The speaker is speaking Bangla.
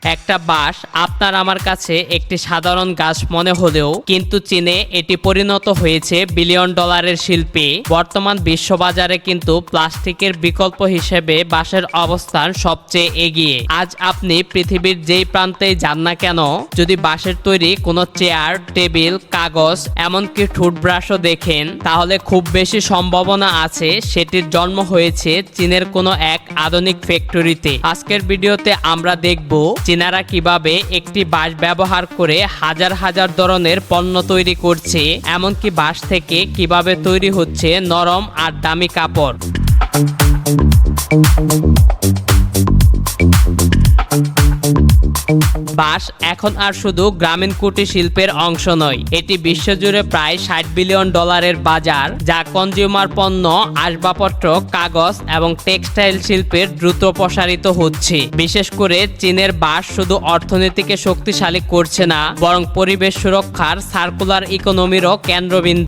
একটা বাঁশ আপনার আমার কাছে একটি সাধারণ গাছ মনে হলেও কিন্তু চীনে এটি পরিণত হয়েছে বিলিয়ন ডলারের শিল্পে। বর্তমান বিশ্ববাজারে কিন্তু প্লাস্টিকের বিকল্প হিসেবে বাঁশের অবস্থান সবচেয়ে এগিয়ে। আজ আপনি পৃথিবীর যেই প্রান্তেই যান না কেন, যদি বাঁশের তৈরি কোনো চেয়ার, টেবিল, কাগজ, এমনকি টুথব্রাশও দেখেন, তাহলে খুব বেশি সম্ভাবনা আছে সেটির জন্ম হয়েছে চীনের কোনো এক আধুনিক ফ্যাক্টরিতে। আজকের ভিডিওতে আমরা দেখব চীনারা কিভাবে একটি বাঁশ ব্যবহার করে হাজার হাজার ধরনের পণ্য তৈরি করছে, এমনকি বাঁশ থেকে কিভাবে তৈরি হচ্ছে নরম আর দামি কাপড়। বাঁশ এখন আর শুধু গ্রামীণ কুটির শিল্পের অংশ নয়, এটি বিশ্বজুড়ে প্রায় 60 বিলিয়ন ডলারের বাজার, যা কনজিউমার পণ্য, আসবাবপত্র, কাগজ এবং টেক্সটাইল শিল্পের দ্রুত প্রসারিত হচ্ছে। বিশেষ করে চীনের বাঁশ শুধু অর্থনীতিকে শক্তিশালী করছে না, বরং পরিবেশ সুরক্ষার সার্কুলার ইকোনমিরও কেন্দ্রবিন্দু।